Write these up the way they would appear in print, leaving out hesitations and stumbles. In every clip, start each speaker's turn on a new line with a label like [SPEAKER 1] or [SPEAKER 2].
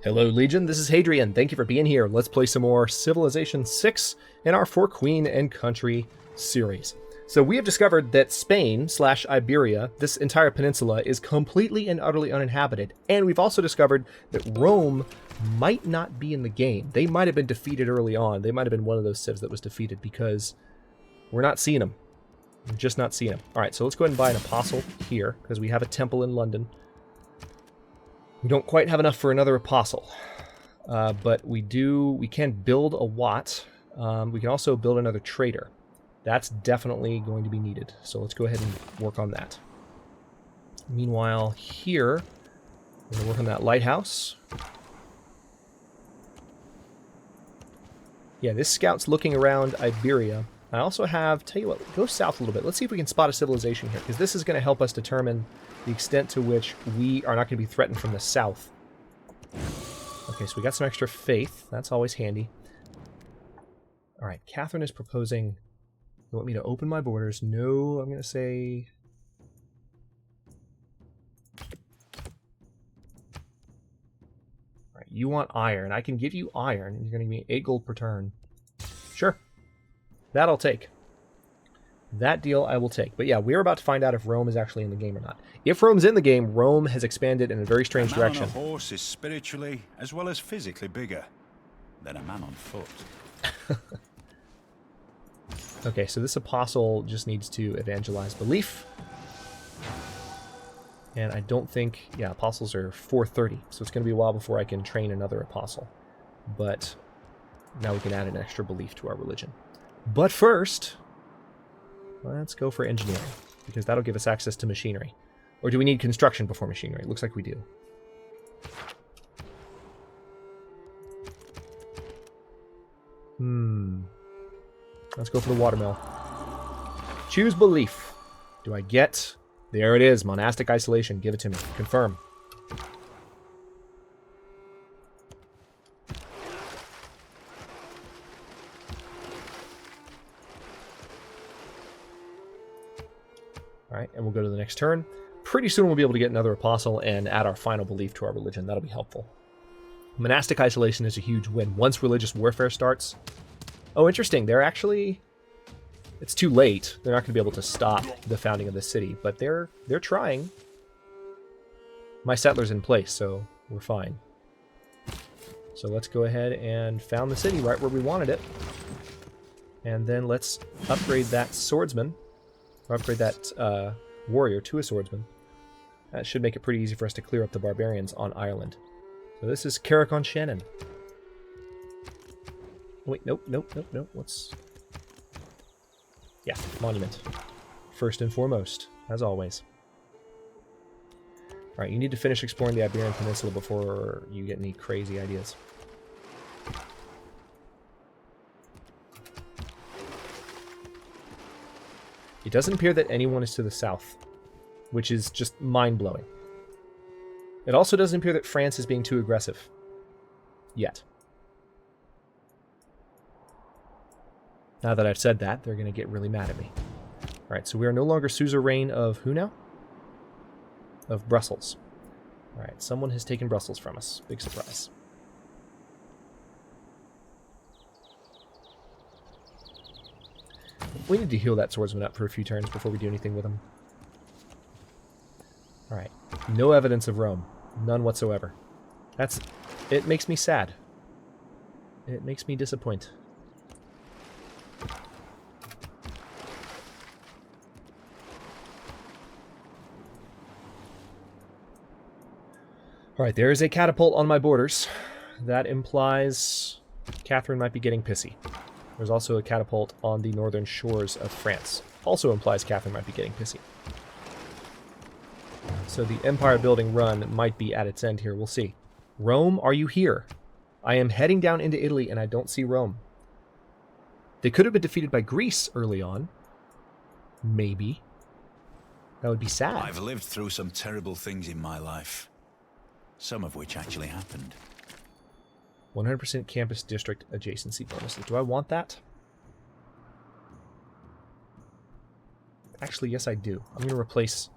[SPEAKER 1] Hello Legion, this is Hadrian. Thank you for being here. Let's play some more Civilization 6 in our For Queen and Country series. So we have discovered that Spain / Iberia, this entire peninsula, is completely and utterly uninhabited. And we've also discovered that Rome might not be in the game. They might have been defeated early on. They might have been one of those civs that was defeated because we're not seeing them. We're just not seeing them. All right, so let's go ahead and buy an apostle here because we have a temple in London. We don't quite have enough for another apostle, but we can build a Watt. We can also build another trader. That's definitely going to be needed. So let's go ahead and work on that. Meanwhile, here, we're going to work on that lighthouse. Yeah, this scout's looking around Iberia. I also have, tell you what, go south a little bit. Let's see if we can spot a civilization here, because this is going to help us determine the extent to which we are not going to be threatened from the south. Okay, so we got some extra faith. That's always handy. All right, Catherine is proposing... You want me to open my borders? No, I'm going to say... All right, you want iron. I can give you iron. You're going to give me 8 gold per turn. Sure. That I'll take. That deal I will take. But yeah, we're about to find out if Rome is actually in the game or not. If Rome's in the game, Rome has expanded in a very strange direction.
[SPEAKER 2] A man on a horse is spiritually as well as physically bigger than a man on foot.
[SPEAKER 1] Okay, so this apostle just needs to evangelize belief. And I don't think... Yeah, apostles are 430, so it's going to be a while before I can train another apostle. But now we can add an extra belief to our religion. But first... Let's go for engineering, because that'll give us access to machinery. Or do we need construction before machinery? Looks like we do. Let's go for the watermill. Choose belief. Do I get... There it is, monastic isolation. Give it to me. Confirm. Alright, and we'll go to the next turn. Pretty soon we'll be able to get another apostle and add our final belief to our religion. That'll be helpful. Monastic isolation is a huge win. Once religious warfare starts... Oh, interesting. They're actually... It's too late. They're not going to be able to stop the founding of the city, but they're trying. My settler's in place, so we're fine. So let's go ahead and found the city right where we wanted it. And then let's upgrade that swordsman. Or upgrade that warrior to a swordsman. That should make it pretty easy for us to clear up the barbarians on Ireland. So this is Carrick on Shannon. Wait, nope. What's... Yeah, monument. First and foremost, as always. Alright, you need to finish exploring the Iberian Peninsula before you get any crazy ideas. It doesn't appear that anyone is to the south, which is just mind-blowing. It also doesn't appear that France is being too aggressive. Yet. Now that I've said that, they're going to get really mad at me. Alright, so we are no longer suzerain of who now? Of Brussels. Alright, someone has taken Brussels from us. Big surprise. We need to heal that swordsman up for a few turns before we do anything with him. Alright. No evidence of Rome. None whatsoever. It makes me sad. It makes me disappoint. Alright, there is a catapult on my borders. That implies Catherine might be getting pissy. There's also a catapult on the northern shores of France. Also implies Catherine might be getting pissy. So the empire building run might be at its end here. We'll see. Rome, are you here? I am heading down into Italy and I don't see Rome. They could have been defeated by Greece early on. Maybe. That would be sad.
[SPEAKER 2] I've lived through some terrible things in my life. Some of which actually happened.
[SPEAKER 1] 100% campus district adjacency bonuses. Do I want that? Actually, yes I do. I'm going to replace...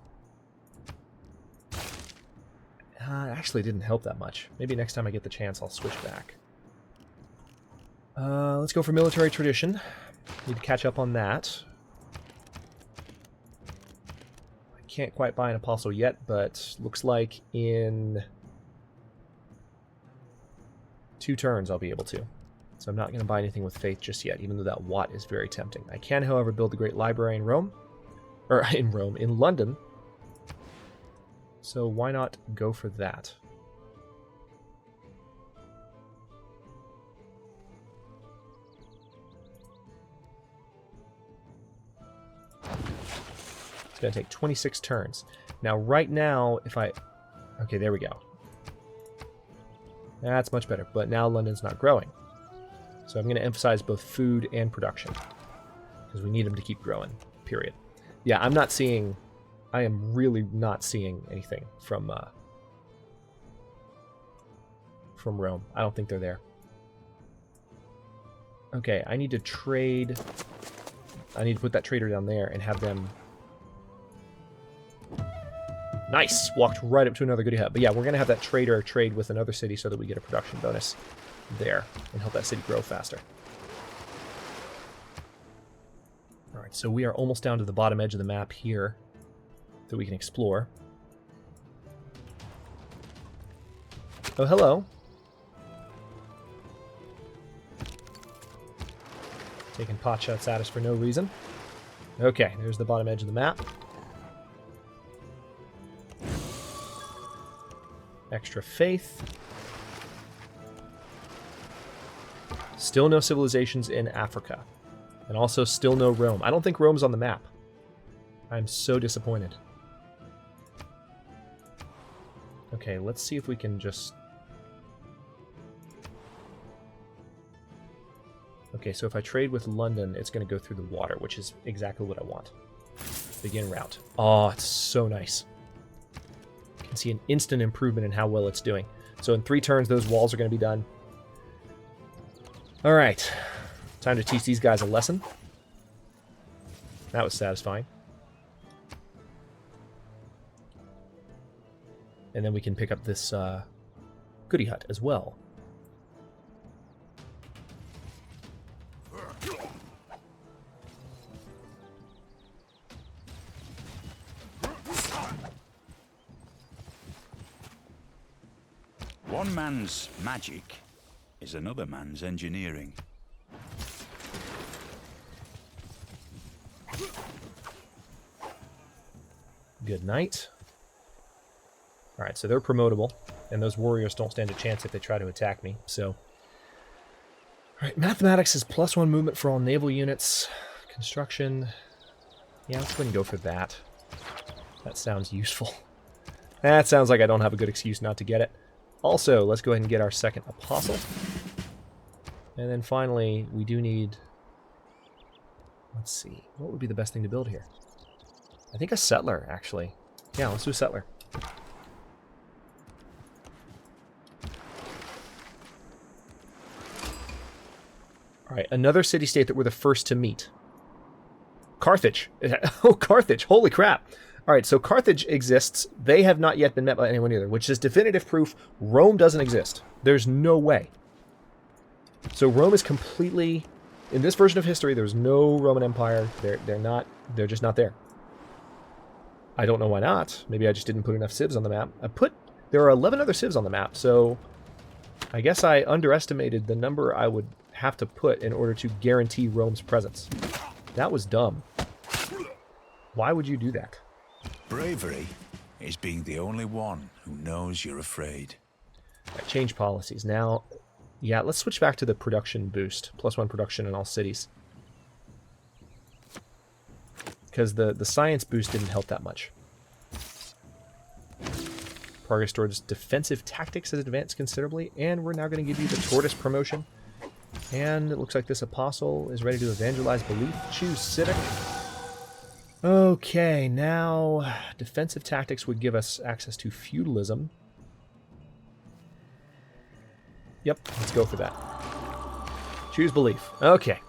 [SPEAKER 1] It actually didn't help that much. Maybe next time I get the chance, I'll switch back. Let's go for military tradition. Need to catch up on that. I can't quite buy an apostle yet, but looks like in 2 turns I'll be able to. So I'm not going to buy anything with faith just yet, even though that Watt is very tempting. I can, however, build the Great Library in Rome. Or in London. So why not go for that? It's going to take 26 turns. Now, right now, if I... Okay, there we go. That's much better, but now London's not growing. So I'm going to emphasize both food and production, because we need them to keep growing, period. Yeah, I'm not seeing... I am really not seeing anything from Rome. I don't think they're there. Okay, I need to trade... I need to put that trader down there and have them... Nice! Walked right up to another goody hut. But yeah, we're going to have that trader trade with another city so that we get a production bonus there and help that city grow faster. Alright, so we are almost down to the bottom edge of the map here that we can explore. Oh, hello. Taking pot shots at us for no reason. Okay, there's the bottom edge of the map. Extra faith. Still no civilizations in Africa. And also still no Rome. I don't think Rome's on the map. I'm so disappointed. Okay, let's see if we can just... Okay, so if I trade with London, it's going to go through the water, which is exactly what I want. Begin route. Oh, it's so nice. You can see an instant improvement in how well it's doing. So in 3 turns, those walls are going to be done. All right. Time to teach these guys a lesson. That was satisfying. And then we can pick up this goody hut as well.
[SPEAKER 2] One man's magic is another man's engineering.
[SPEAKER 1] Good night. Alright, so they're promotable, and those warriors don't stand a chance if they try to attack me, so... Alright, mathematics is +1 movement for all naval units. Construction... Yeah, let's go ahead and go for that. That sounds useful. That sounds like I don't have a good excuse not to get it. Also, let's go ahead and get our second apostle. And then finally, we do need... Let's see, what would be the best thing to build here? I think a settler, actually. Yeah, let's do a settler. Alright, another city-state that we're the first to meet. Carthage. Oh, Carthage. Holy crap. Alright, so Carthage exists. They have not yet been met by anyone either, which is definitive proof Rome doesn't exist. There's no way. So Rome is completely... In this version of history, there's no Roman Empire. They're just not there. I don't know why not. Maybe I just didn't put enough civs on the map. There are 11 other civs on the map, so I guess I underestimated the number I would have to put in order to guarantee Rome's presence. That was dumb. Why would you do that?
[SPEAKER 2] Bravery is being the only one who knows you're afraid.
[SPEAKER 1] Right, change policies. Now, yeah, let's switch back to the production boost. +1 production in all cities. Because the science boost didn't help that much. Progress towards defensive tactics has advanced considerably, and we're now going to give you the tortoise promotion. And it looks like this apostle is ready to evangelize belief. Choose Civic. Okay, now defensive tactics would give us access to feudalism. Yep, let's go for that. Choose belief. Okay.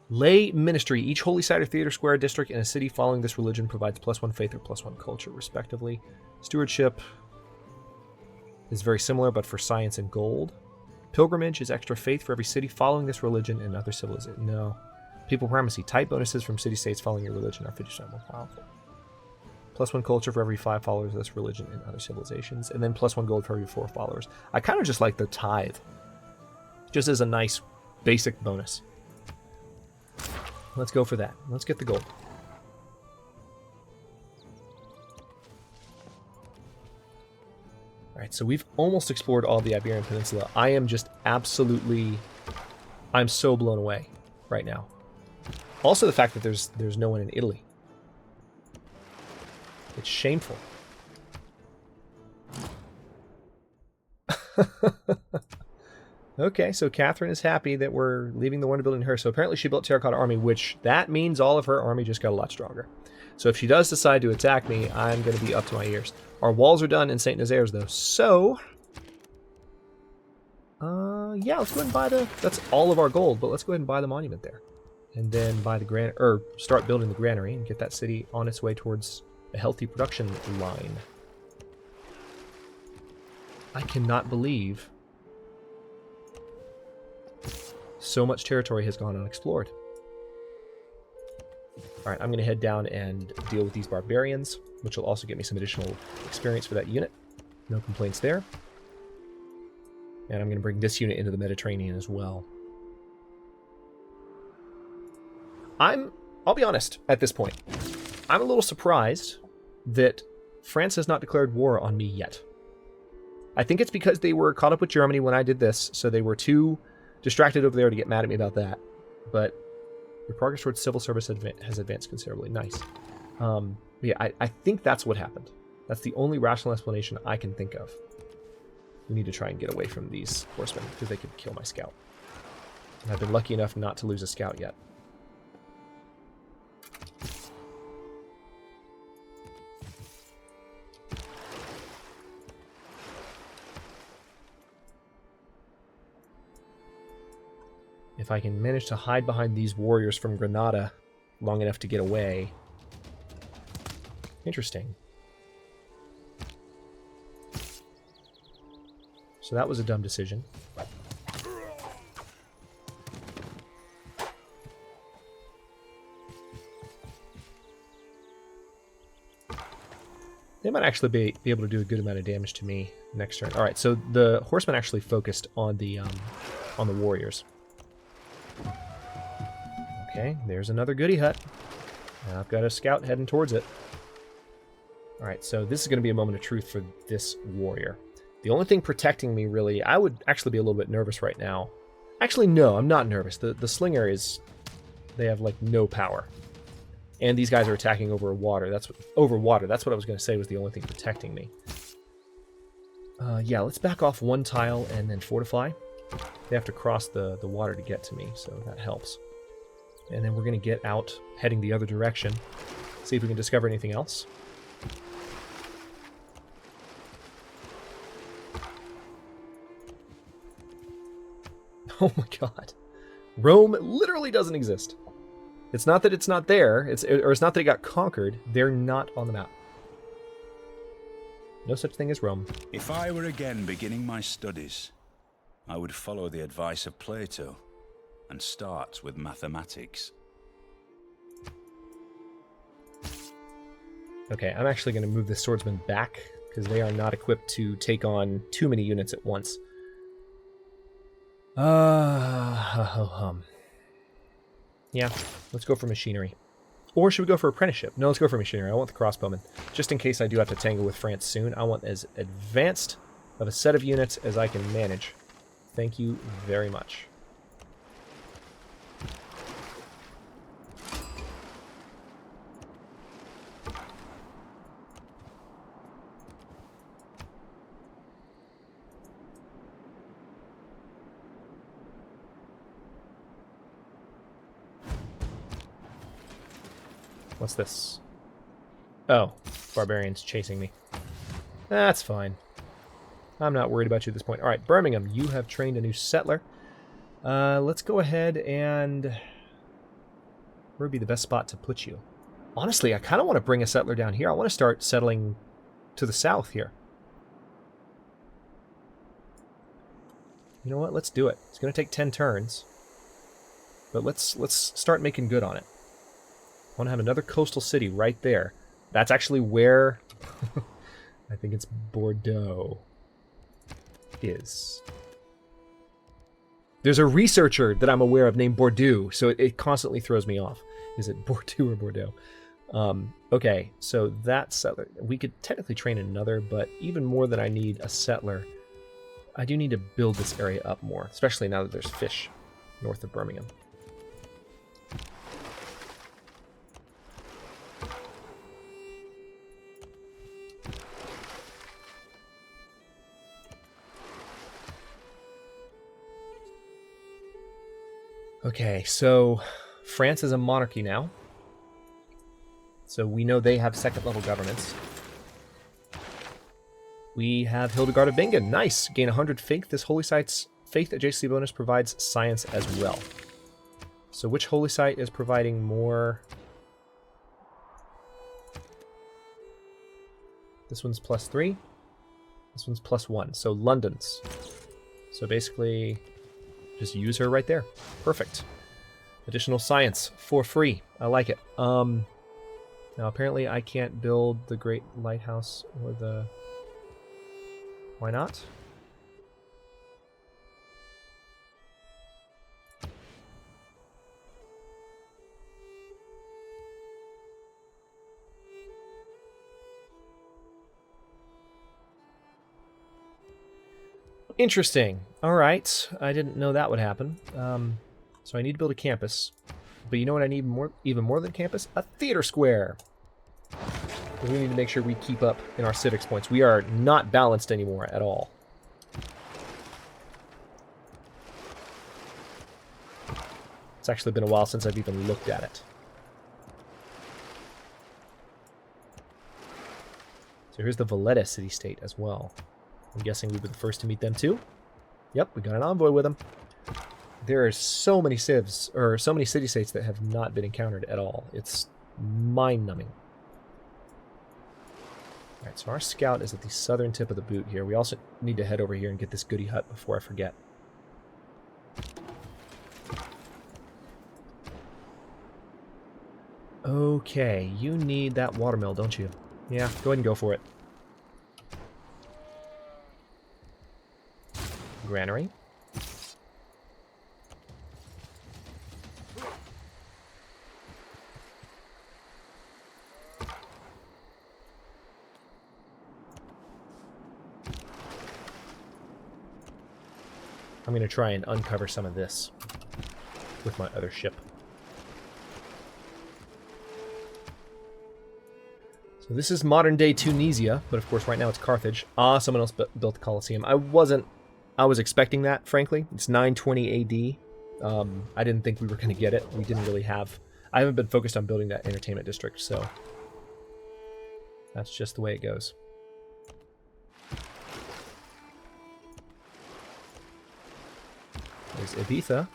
[SPEAKER 1] Lay ministry. Each holy site or theater, square, district in a city following this religion provides +1 faith or +1 culture, respectively. Stewardship. is very similar, but for science and gold. Pilgrimage is extra faith for every city following this religion and other civilizations. No. People primacy. Type bonuses from city-states following your religion are 50% more powerful. +1 culture for every 5 followers of this religion and other civilizations. And then +1 gold for every 4 followers. I kind of just like the tithe. Just as a nice basic bonus. Let's go for that. Let's get the gold. Alright, so we've almost explored all the Iberian Peninsula. I am just absolutely... I'm so blown away right now. Also the fact that there's no one in Italy. It's shameful. Okay, so Catherine is happy that we're leaving the Wonder Building to her. So apparently she built Terracotta Army, which that means all of her army just got a lot stronger. So if she does decide to attack me, I'm going to be up to my ears. Our walls are done in St. Nazaire's, though. So, yeah, let's go ahead and buy the... That's all of our gold, but let's go ahead and buy the monument there. And then buy the start building the granary and get that city on its way towards a healthy production line. I cannot believe so much territory has gone unexplored. Alright, I'm going to head down and deal with these barbarians, which will also get me some additional experience for that unit. No complaints there. And I'm going to bring this unit into the Mediterranean as well. I'll be honest at this point. I'm a little surprised that France has not declared war on me yet. I think it's because they were caught up with Germany when I did this, so they were too distracted over there to get mad at me about that. But your progress towards civil service has advanced considerably. Nice. Yeah, I think that's what happened. That's the only rational explanation I can think of. We need to try and get away from these horsemen, because they could kill my scout. And I've been lucky enough not to lose a scout yet. If I can manage to hide behind these warriors from Granada long enough to get away. Interesting. So that was a dumb decision. They might actually be able to do a good amount of damage to me next turn. All right, so the horsemen actually focused on the warriors. Okay, there's another goody hut. Now I've got a scout heading towards it. Alright, so this is going to be a moment of truth for this warrior. The only thing protecting me, really, I would actually be a little bit nervous right now. Actually, no, I'm not nervous. The slinger is... They have, like, no power. And these guys are attacking over water. That's what I was going to say was the only thing protecting me. Yeah, let's back off one tile and then fortify. They have to cross the water to get to me, so that helps. And then we're going to get out, heading the other direction. See if we can discover anything else. Oh my god. Rome literally doesn't exist. It's not that it's not there, it's not that it got conquered. They're not on the map. No such thing as Rome.
[SPEAKER 2] If I were again beginning my studies, I would follow the advice of Plato and start with mathematics.
[SPEAKER 1] Okay, I'm actually going to move the swordsmen back, because they are not equipped to take on too many units at once. Yeah, let's go for machinery. Or should we go for apprenticeship? No, let's go for machinery. I want the crossbowmen. Just in case I do have to tangle with France soon, I want as advanced of a set of units as I can manage. Thank you very much. What's this? Oh, barbarians chasing me. That's fine. I'm not worried about you at this point. All right, Birmingham, you have trained a new settler. Let's go ahead and... Where would be the best spot to put you? Honestly, I kind of want to bring a settler down here. I want to start settling to the south here. You know what? Let's do it. It's going to take 10 turns. But let's start making good on it. I want to have another coastal city right there. That's actually where I think it's Bordeaux is. There's a researcher that I'm aware of named Bordeaux, so it constantly throws me off. Is it Bordeaux or Bordeaux? Okay, so that settler. We could technically train another, but even more than I need a settler, I do need to build this area up more, especially now that there's fish north of Birmingham. Okay, so France is a monarchy now. So we know they have second-level governments. We have Hildegard of Bingen. Nice! Gain 100 faith. This holy site's faith adjacency bonus provides science as well. So which holy site is providing more? This one's +3. This one's +1. So London's. So basically, just use her right there. Perfect. Additional science for free. I like it. Now apparently I can't build the Great Lighthouse or the... Why not? Interesting. All right. I didn't know that would happen. So I need to build a campus. But you know what I need even more than campus? A theater square. Because we need to make sure we keep up in our civics points. We are not balanced anymore at all. It's actually been a while since I've even looked at it. So here's the Valletta city-state as well. I'm guessing we were the first to meet them too. Yep, we got an envoy with them. There are so many civs, or so many city-states that have not been encountered at all. It's mind-numbing. Alright, so our scout is at the southern tip of the boot here. We also need to head over here and get this goody hut before I forget. Okay, you need that watermill, don't you? Yeah, go ahead and go for it. Granary. I'm going to try and uncover some of this with my other ship. So this is modern-day Tunisia, but of course right now it's Carthage. Ah, someone else built the Colosseum. I was expecting that, frankly. It's 920 AD. I didn't think we were going to get it. We didn't really have... I haven't been focused on building that entertainment district, so... That's just the way it goes. There's Ibiza.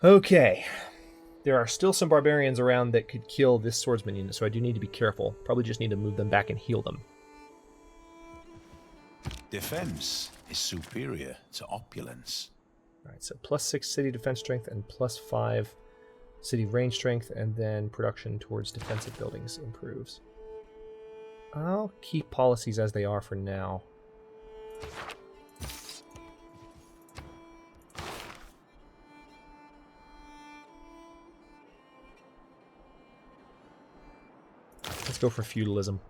[SPEAKER 1] Okay. There are still some barbarians around that could kill this swordsman unit, so I do need to be careful. Probably just need to move them back and heal them.
[SPEAKER 2] Defense is superior to opulence.
[SPEAKER 1] Alright, so +6 city defense strength and +5 city range strength, and then production towards defensive buildings improves. I'll keep policies as they are for now. Let's go for feudalism.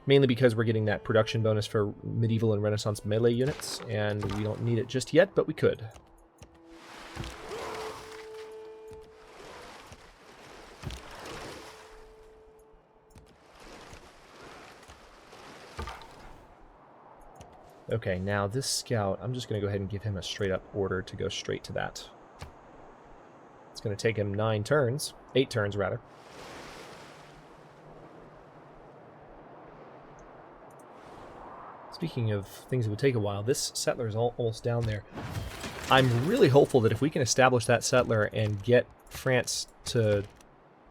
[SPEAKER 1] Mainly because we're getting that production bonus for medieval and Renaissance melee units, and we don't need it just yet, but we could. Okay, now this scout, I'm just going to go ahead and give him a straight-up order to go straight to that. It's going to take him 8 turns rather. Speaking of things that would take a while, this settler is almost down there. I'm really hopeful that if we can establish that settler and get France to...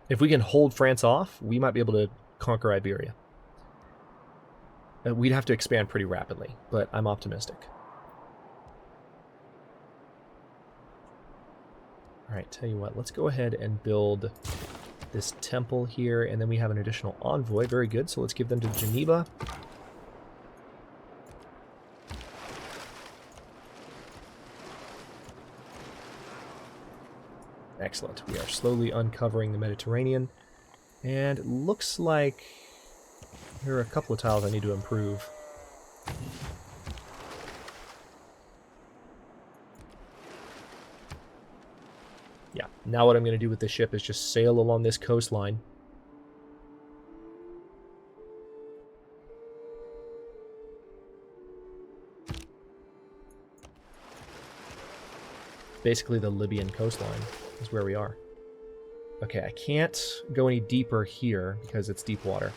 [SPEAKER 1] If we can hold France off, we might be able to conquer Iberia. We'd have to expand pretty rapidly, but I'm optimistic. Alright, tell you what, let's go ahead and build this temple here, and then we have an additional envoy. Very good, so let's give them to Geneva. Excellent. We are slowly uncovering the Mediterranean, and it looks like there are a couple of tiles I need to improve. Yeah, now what I'm going to do with this ship is just sail along this coastline. Basically the Libyan coastline is where we are. Okay, I can't go any deeper here because it's deep water.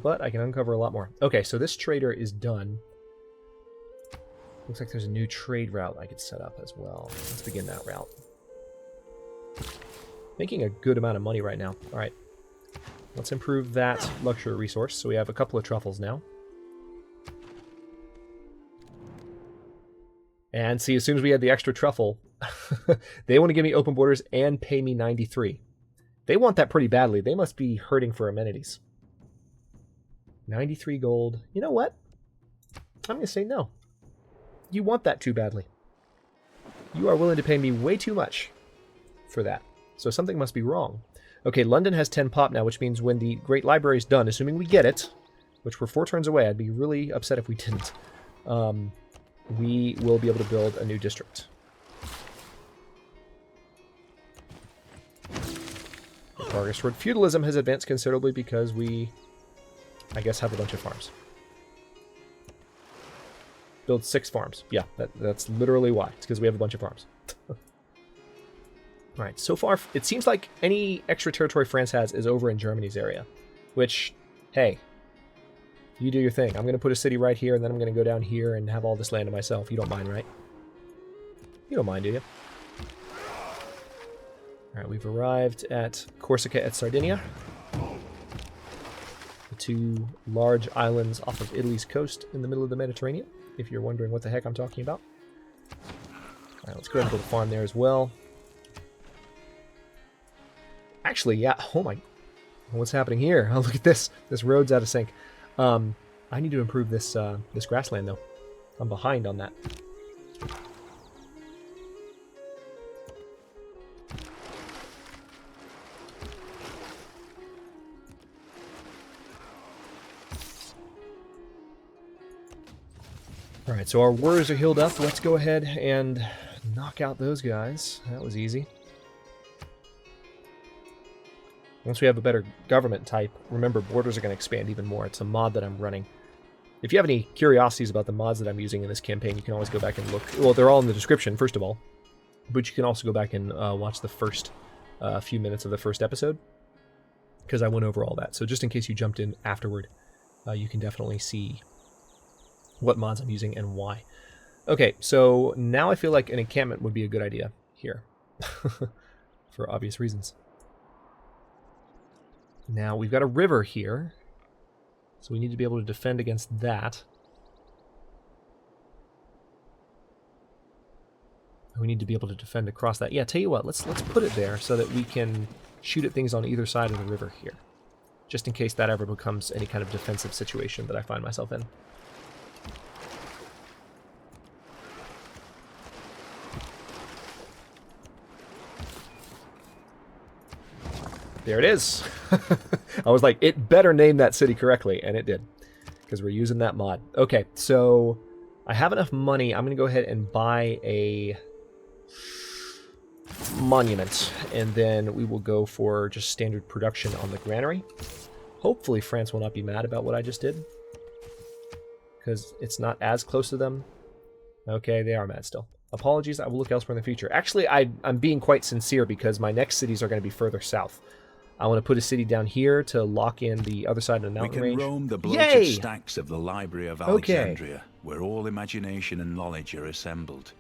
[SPEAKER 1] But I can uncover a lot more. Okay, so this trader is done. Looks like there's a new trade route I could set up as well. Let's begin that route. Making a good amount of money right now. Alright. Let's improve that luxury resource. So we have a couple of truffles now. And see, as soon as we had the extra truffle, they want to give me open borders and pay me 93. They want that pretty badly. They must be hurting for amenities. 93 gold. You know what? I'm going to say no. You want that too badly. You are willing to pay me way too much for that. So something must be wrong. Okay, London has 10 pop now, which means when the Great Library is done, assuming we get it, which we're 4 turns away, I'd be really upset if we didn't, we will be able to build a new district. Progress toward feudalism has advanced considerably because we, I guess, have a bunch of farms. Build 6 farms. Yeah, that's literally why. It's because we have a bunch of farms. Alright, so far it seems like any extra territory France has is over in Germany's area. Which, hey, you do your thing. I'm going to put a city right here, and then I'm going to go down here and have all this land to myself. You don't mind, right? You don't mind, do you? Alright, we've arrived at Corsica at Sardinia. The 2 large islands off of Italy's coast in the middle of the Mediterranean, if you're wondering what the heck I'm talking about. Alright, let's go ahead and build a farm there as well. Actually, yeah, oh my... What's happening here? Oh, look at this. This road's out of sync. I need to improve this this grassland, though. I'm behind on that. Alright, so our warriors are healed up. Let's go ahead and knock out those guys. That was easy. Once we have a better government type, remember, borders are going to expand even more. It's a mod that I'm running. If you have any curiosities about the mods that I'm using in this campaign, you can always go back and look. Well, they're all in the description, first of all. But you can also go back and watch the first few minutes of the first episode, because I went over all that. So just in case you jumped in afterward, you can definitely see what mods I'm using and why. Okay, so now I feel like an encampment would be a good idea here, for obvious reasons. Now, we've got a river here, so we need to be able to defend against that. We need to be able to defend across that. Yeah, tell you what, let's put it there so that we can shoot at things on either side of the river here, just in case that ever becomes any kind of defensive situation that I find myself in. There it is. I was like, it better name that city correctly, and it did, because we're using that mod. Okay, so I have enough money. I'm going to go ahead and buy a monument, and then we will go for just standard production on the granary. Hopefully France will not be mad about what I just did, because it's not as close to them. Okay, they are mad still. Apologies, I will look elsewhere in the future. Actually, I'm being quite sincere, because my next cities are going to be further south. I want to put a city down here to lock in the other side of the
[SPEAKER 2] We
[SPEAKER 1] mountain
[SPEAKER 2] can
[SPEAKER 1] range.
[SPEAKER 2] roam the bloated
[SPEAKER 1] Yay!
[SPEAKER 2] stacks of the Library of
[SPEAKER 1] Okay.
[SPEAKER 2] Alexandria, where all imagination and knowledge are assembled.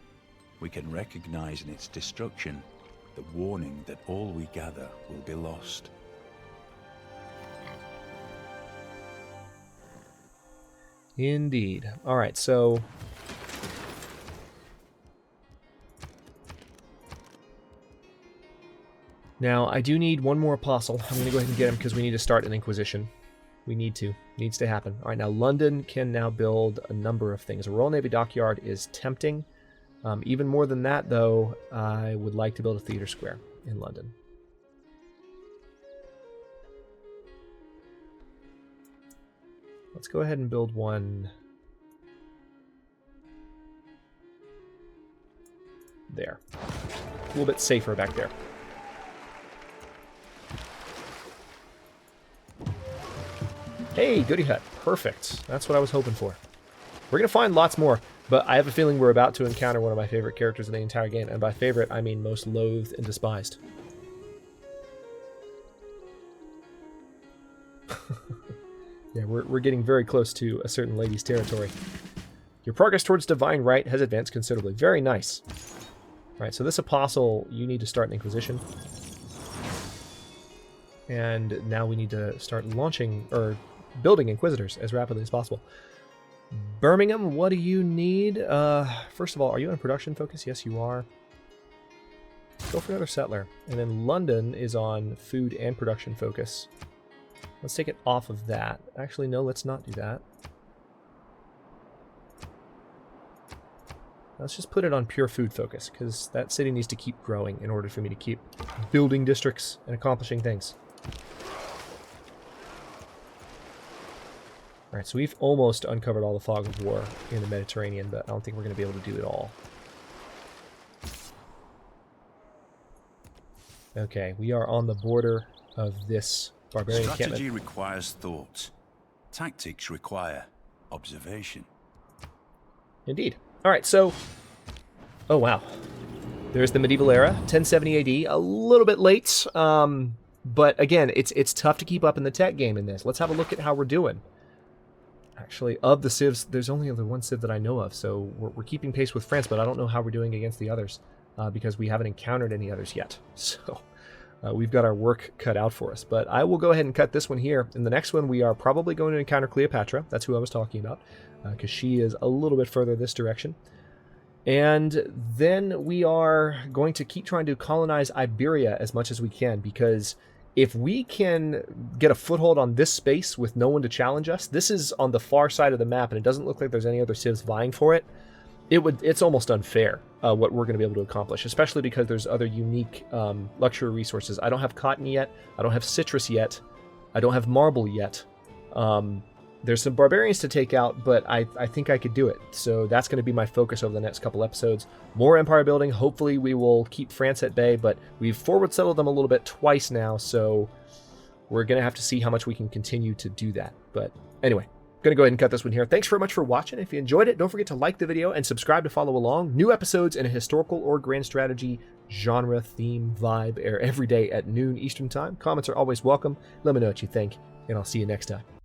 [SPEAKER 2] We can recognize in its destruction the warning that all we gather will be lost.
[SPEAKER 1] Indeed. All right, so now I do need one more apostle. I'm going to go ahead and get him because we need to start an Inquisition. We need to. Needs to happen. All right, now London can now build a number of things. A Royal Navy dockyard is tempting. Even more than that, though, I would like to build a theater square in London. Let's go ahead and build one there. A little bit safer back there. Hey, goody hut. Perfect. That's what I was hoping for. We're going to find lots more, but I have a feeling we're about to encounter one of my favorite characters in the entire game. And by favorite, I mean most loathed and despised. Yeah, we're getting very close to a certain lady's territory. Your progress towards divine right has advanced considerably. Very nice. All right, so this apostle, you need to start an Inquisition. And now we need to start launching, or building Inquisitors as rapidly as possible. Birmingham, what do you need? First of all, are you on production focus? Yes, you are. Go for another settler. And then London is on food and production focus. Let's take it off of that. Actually, no, let's not do that. Let's just put it on pure food focus, because that city needs to keep growing in order for me to keep building districts and accomplishing things. Alright, so we've almost uncovered all the fog of war in the Mediterranean, but I don't think we're going to be able to do it all. Okay, we are on the border of this barbarian encampment.
[SPEAKER 2] Strategy requires thought. Tactics require observation.
[SPEAKER 1] Indeed. Alright, so... Oh, wow. There's the medieval era, 1070 AD. A little bit late, but again, it's tough to keep up in the tech game in this. Let's have a look at how we're doing. Actually, of the civs, there's only the one civ that I know of, so we're keeping pace with France, but I don't know how we're doing against the others, because we haven't encountered any others yet. So we've got our work cut out for us. But I will go ahead and cut this one here. In the next one, we are probably going to encounter Cleopatra. That's who I was talking about, because she is a little bit further this direction. And then we are going to keep trying to colonize Iberia as much as we can, because if we can get a foothold on this space with no one to challenge us, this is on the far side of the map, and it doesn't look like there's any other civs vying for it. It's almost unfair what we're going to be able to accomplish, especially because there's other unique luxury resources. I don't have cotton yet. I don't have citrus yet. I don't have marble yet. There's some barbarians to take out, but I think I could do it. So that's going to be my focus over the next couple episodes. More empire building. Hopefully we will keep France at bay, but we've forward settled them a little bit twice now, so we're going to have to see how much we can continue to do that. But anyway, going to go ahead and cut this one here. Thanks very much for watching. If you enjoyed it, don't forget to like the video and subscribe to follow along. New episodes in a historical or grand strategy genre, theme, vibe air every day at noon Eastern Time. Comments are always welcome. Let me know what you think, and I'll see you next time.